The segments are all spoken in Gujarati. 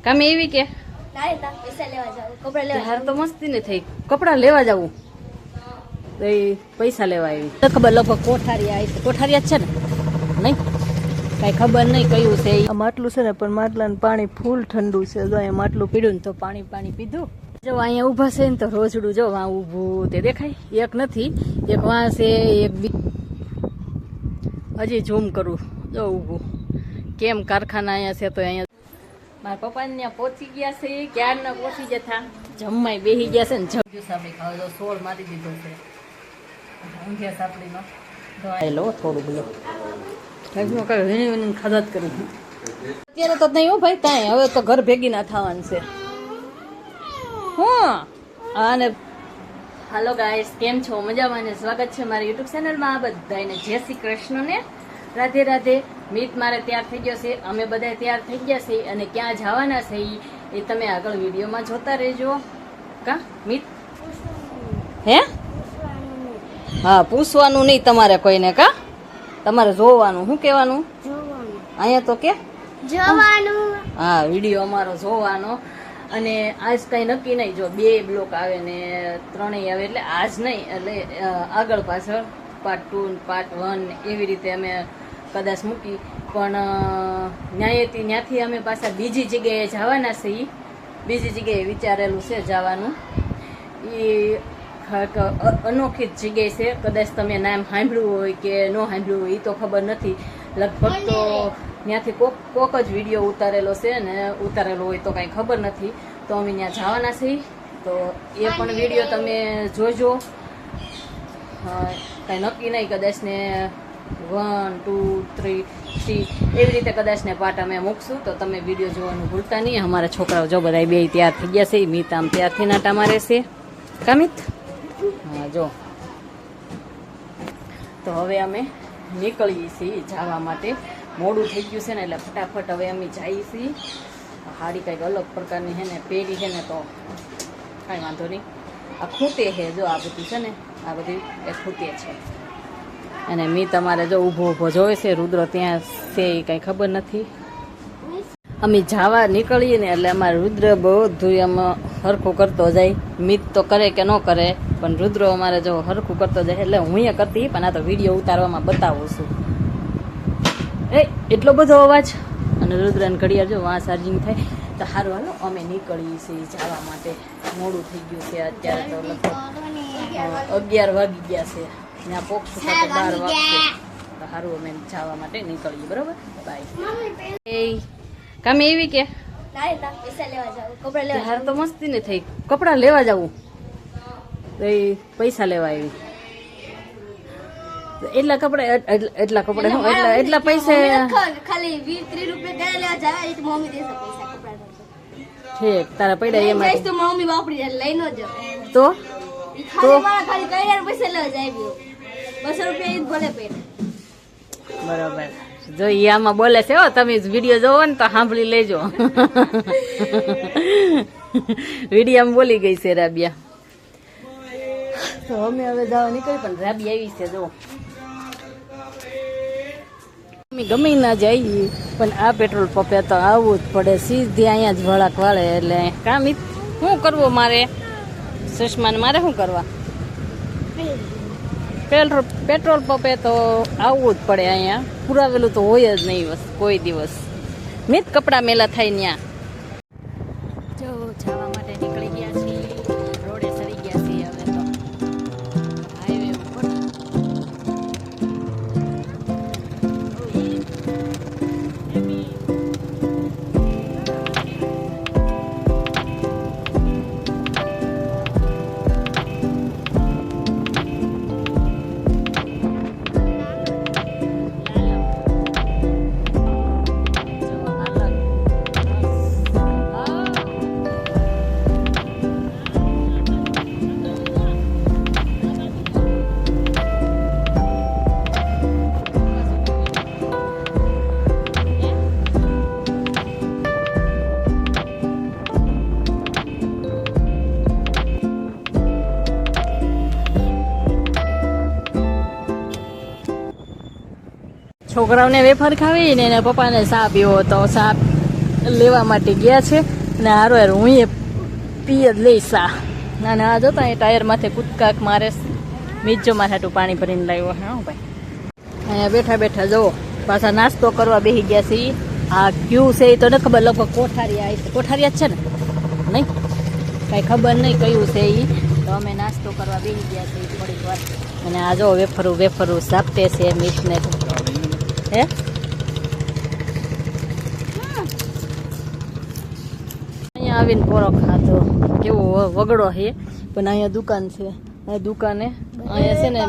કામે એવી કે હાર તો મસ્તી ને થઈ કપડા લેવા જવું તો પૈસા લેવા આવી તો ખબર લગભગ કોઠારિયા છે ને નહીં કઈ ખબર નહીં કયું છે આ માટલું છે ને પણ માટલાનું પાણી ફૂલ ઠંડુ છે જો અહીંયા માટલું પીડ્યું ને તો પાણી પીધું જો અહીંયા ઊભા છે ને તો રોજડું જો વાં ઊભું તે દેખાય એક નથી એક વાં છે એક હજી ઝૂમ કરું જો ઊભું કેમ કારખાના અહીંયા છે તો અહીંયા મારા પપ્પા ને ત્યાં પહોંચી ગયા છે ક્યારના પહોંચી જતા જમવાય બેસી ગયા છે ને જમજુ સાપડી ખાવ તો સોળ મારી દીધો છે ઊંધિયા સાપડીનો લો થોડું બધું ખાધા જ કરી અત્યારે તો નહીં હો ભાઈ ત્યાં હવે તો ઘર ભેગી ના થવાનું છે અને હાલો ગાઈસ કેમ છો મજામાં ને સ્વાગત છે મારી યુટ્યુબ ચેનલમાં બધાને જય શ્રી કૃષ્ણ ને રાધે રાધે મિત મારે તૈયાર થઈ ગયો છે અમે બધા તૈયાર થઈ ગયા છે અને ક્યાં જવાના છે એ તમે આગળ વિડીયોમાં જોતા રહેજો કા મિત હે હા પૂછવાનું નહીં તમારે કોઈને કા તમારે જોવાનું શું કહેવાનું અહીંયા તો કે જોવાનું હા વિડીયો અમારો જોવાનો અને આજ કઈ નક્કી નહીં જો 2 બ્લોક આવે ને 3 આવે એટલે આજ નહીં એટલે આગળ પાછળ પાર્ટ 2 પાર્ટ 1 એવી રીતે અમે કદાચ મૂકી પણ ત્યાંથી અમે પાછા બીજી જગ્યાએ જવાના છીએ બીજી જગ્યાએ વિચારેલું છે જવાનું એ અનોખી જ જગ્યાએ છે કદાચ તમે નામ સાંભળ્યું હોય કે ન સાંભળ્યું હોય એ તો ખબર નથી લગભગ તો ત્યાંથી કોક જ વિડીયો ઉતારેલો છે ને ઉતારેલો હોય તો કાંઈ ખબર નથી તો અમે ત્યાં જવાના છીએ તો એ પણ વિડીયો તમે જોજો કાંઈ નક્કી નહીં કદાચ ને 1 2 3 એવી રીતે કદાચ ને પાર્ટ અમે મૂકશું તો તમે વિડીયો જોવાનું ભૂલતા નહીં અમારા છોકરાઓ જો બધા બે તૈયાર થઈ ગયા છે મિત આમ ત્યારથી નાટા મારે છે કામિત હા જો તો હવે અમે નીકળીએ છીએ જવા માટે મોડું થઈ ગયું છે ને એટલે ફટાફટ હવે અમે જઈએ છીએ હાડી કંઈક અલગ પ્રકારની છે ને પહેરી છે ને તો કાંઈ વાંધો નહીં આ ખૂટે છે જો આ બધી છે ને આ બધી એ ખૂટે છે અને મી તમારે જો ઊભો જોવે છે રુદ્ર ત્યાં છે એ કંઈ ખબર નથી અમે જવા નીકળીએ ને એટલે અમારે રુદ્ર બધું એમ હરખું કરતો જાય મિત તો કરે કે ન કરે પણ રુદ્ર અમારે જો હરખું કરતો જાય એટલે હું એ કરતી પણ આ તો વિડીયો ઉતારવામાં બતાવું છું એટલો બધો અવાજ અને રુદ્રને ઘડિયાળ જો વાં ચાર્જિંગ થાય તો સારું હાલો અમે નીકળીએ છીએ જવા માટે મોડું થઈ ગયું છે અત્યારે તો લગભગ 11 વાગી ગયા છે ત્યાં પોકશું તો 12 વાગશે તો સારું અમે જવા માટે નીકળીએ બરોબર બાય કામે એવી કે હાર તો મસ્તી ને થઈ કપડા લેવા જવું તો પૈસા લેવા આવી એટલા કપડા એટલા પૈસા ખાલી 20-30 રૂપિયા લેવા જાય મમ્મી દેશે પૈસા કપડા ઠીક તારા પડ્યા એમાં તો મમ્મી વાપરી લઈને જ તો ખાલી કઈ પૈસા લેવા જાય 200 રૂપિયા જ ભલે પેટ બરોબર જો ઈ આમાં બોલે છે હો તમે વિડીયો જોવો ને તો સાંભળી લેજો વિડીયોમાં બોલી ગઈ છે રાબિયા તો અમે હવે જવા નીકળી પણ રાબી આવી છે જો અમે ગમે ના જઈએ પણ આ પેટ્રોલ પંપે તો આવવું જ પડે સીધી અહીંયા જ વળાક વાળે એટલે કામ શું કરવું મારે સુષ્માને મારે શું કરવા પેટ્રોલ પંપે તો આવવું જ પડે અહીંયા પુરાવેલું તો હોય જ નહીં કોઈ દિવસ મિત કપડાં મેલા થાય ત્યાં જો જવા માટે નીકળી ગયા છીએ રોડે સરી ગયા છીએ હવે તો હાઈવે ઉપર છોકરાઓને વેફર ખાવી ને એના પપ્પાને ચા પીવો તો ચા લેવા માટે ગયા છે અને હારો હાર હું એ પી જ લઈશ આ ના ના જોતા એ ટાયર માથે કૂદકાક મારે બીજો માથાટું પાણી ભરીને લાવ્યો હા ભાઈ અહીંયા બેઠા બેઠા જુઓ પાછા નાસ્તો કરવા બેસી ગયા છે આ ક્યુ છે એ તો ન ખબર લગભગ કોઠારિયા છે કોઠારિયા જ છે ને નહીં કાંઈ ખબર નહીં કયું છે એ તો અમે નાસ્તો કરવા બેસી ગયા છે થોડીક વાર અને આ જો વેફરું સાપટે છે મીઠને હે અહીંયા આવીને પોરો ખાધો કેવો વગડો છે પણ અહીંયા દુકાન છે આ દુકાને અહીંયા છે ને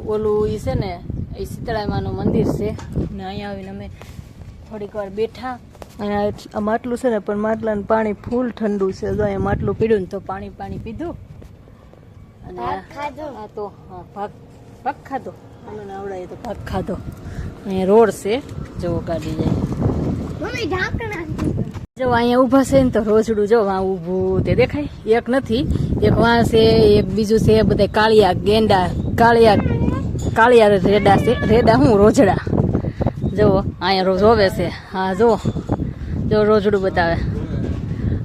ઓલું એ છે ને એ શીતળામાનું મંદિર છે ને અહીંયા આવીને અમે થોડીક વાર બેઠા અને આ માટલું છે ને પણ માટલાનું પાણી ફૂલ ઠંડુ છે જો અહીંયા માટલું પીડ્યું ને તો પાણી પીધું અને આ તો ભાગ ખાધો મને આવડાય તો ભાગ ખાધો અહીંયા રોડ છે જવો ગાડી જાય જો અહીંયા ઊભા છે ને તો રોજડું જો વાં ઊભું તે દેખાય એક નથી એક વાં છે એક બીજું છે બધા કાળિયા ગેંડા કાળિયા રેડા છે રેડા હું રોજડા જુઓ અહીંયા જોવે છે હા જુઓ જો રોજડું બતાવે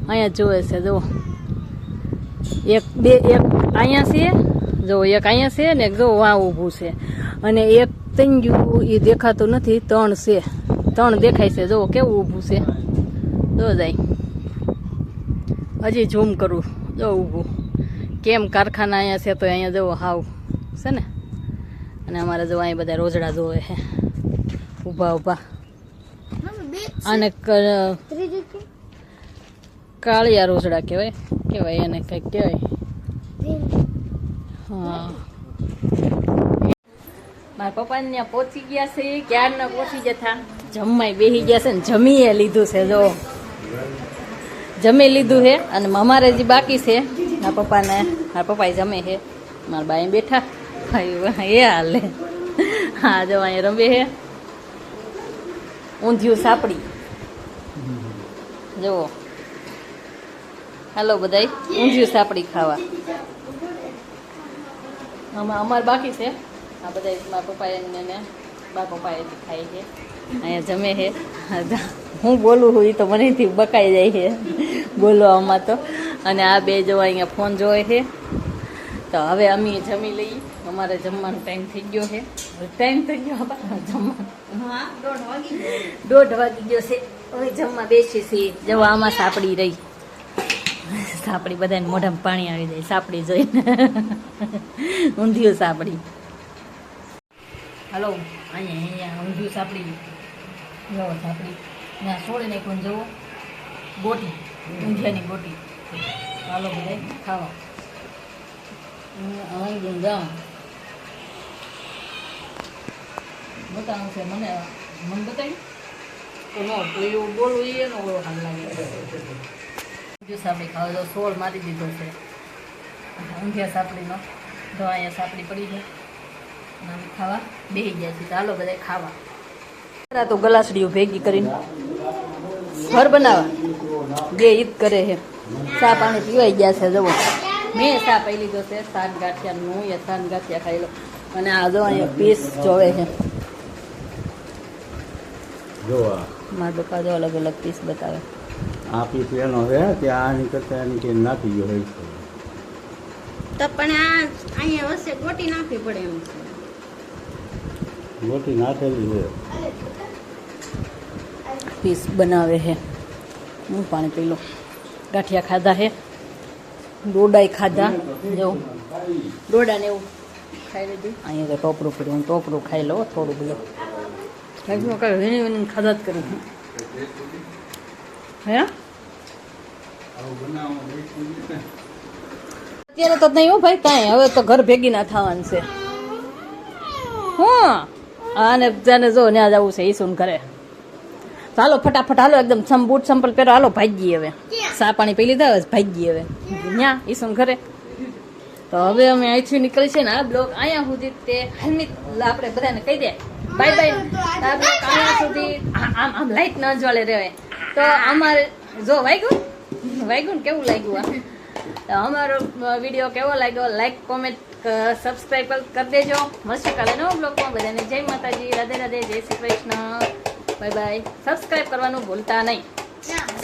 અહીંયા જોવે છે જુઓ એક અહીંયા છે જો એક અહીંયા છે ને જો વાં ઊભું છે અને એક તંજુ એ દેખાતું નથી ત્રણ દેખાય છે જુઓ કેવું ઊભું છે જો જાય હજી ઝૂમ કરું જો ઊભું કેમ કારખાના અહીંયા છે તો અહીંયા જવો હાવ છે ને અને અમારે જો અહીંયા બધા રોજડા જોવે છે ઊભા આને કાળિયા રોજડા કહેવાય એને કંઈક કહેવાય હા મારા પપ્પા ત્યાં પહોંચી ગયા છે ક્યારના પહોંચી જતા જમવાય બેસી ગયા છે ને જમીએ લીધું છે જો જમી લીધું છે અને અમારે જે બાકી છે મારા પપ્પાએ જમે છે મારા બાઈ બેઠા ભાઈ એ હાલે હા જો અહીંયા રમે છે ઊંધિયું સાપડી જુઓ હાલો બધાય ઊંધિયું સાપડી ખાવા અમારે બાકી છે આ બધા મારા પપ્પાએ ને બા પપ્પાએ ખાય છે અહીંયા જમે છે હું બોલું છું એ તો મનેથી બકાઈ જાય છે બોલવામાં તો અને આ બે જો અહીંયા ફોન જોવે છે તો હવે અમે જમી લઈએ અમારે જમવાનો ટાઈમ થઈ ગયો છે ટાઈમ થઈ ગયો જમવાનો 1:30 વાગી ગયો છે હવે જમવા બેસી છીએ જવા આમાં સાપડી રહી સાપડી બધાને મોઢામાં પાણી આવી જાય સાપડી જોઈને ઊંધિયું સાપડી હાલો અહીંયા ઊંધિયું સાપડી જવો સાપડી ત્યાં છોડી નાખ્યું જવો ગોટી ઊંધિયાની ગોટી હાલો બધા ખાવા જાઉં બતાવું છે મને બતાવી તો ન તો એવું બોલવું એનો ઓળો હાલ લાગે ઊંધિયું સાપડી ખાવા તો સોળ મારી દીધો છે ઊંધિયા સાપડીનો તો અહીંયા સાપડી પડી છે ખાવા બેસી ગયા છે ચાલો બધા ખાવા તો ગલાસડીઓ ભેગી કરીને ઘર બનાવવા બે ઈદ કરે છે ચા પાણી પીવાઈ ગયા છે જવો મેં ચા પી લીધો છે સાત ગાંઠિયાનું હું સાત ગાંઠિયા ખાઈ લો અને આ જો અહીંયા પીસ જોવે છે મારા પપ્પા જો અલગ અલગ પીસ બતાવે આ પીસ એનો છે ત્યાં આની કરતા એની કે નાખી ગયો હોય તો પણ આ અહીંયા વચ્ચે ગોટી નાખવી પડે એમ છે ગોટી નાખેલી છે પીસ બનાવે છે હું પાણી પી લો ગાંઠિયા ખાધા છે ડોડાઈ ખાધા જો ડોડાને એવું ખાઈ લીધું અહીંયા તો ટોપરું પડ્યું હું ટોપરું ખાઈ લો થોડું બધું ખાઈ વીણી ખાધા જ કરું હે અત્યારે તો નહીં હો ભાઈ કાંઈ હવે તો ઘર ભેગી ના થવાનું છે હા આને જાને જો ત્યાં જવું છે ઈસુન ઘરે ચાલો ફટાફટ હાલો એકદમ બૂટ સંપલ પહેરો હાલો ભાગીએ હવે ચા પાણી પી લીધા હવે ભાગીએ હવે ત્યાં ઈસુન ઘરે તો હવે અમે અહીંથી નીકળી છે ને આ બ્લોગ અહીંયા સુધી તે આપણે બધાને કહી દે બાય બાય આ બ્લોગ અહીંયા સુધી આમ લાઈટ ન જ્વાલે રહેવાય તો અમારે જો વાગ્યું ને કેવું લાગ્યું આ અમારો વિડીયો કેવો લાગ્યો લાઈક કોમેન્ટ સબસ્ક્રાઈબ કરી દેજો મળશે કાલે નવો બ્લોગમાં બધાને જય માતાજી રાધે રાધે જય Shri Krishna bye bye. Subscribe કરવાનું ભૂલતા નહીં. ના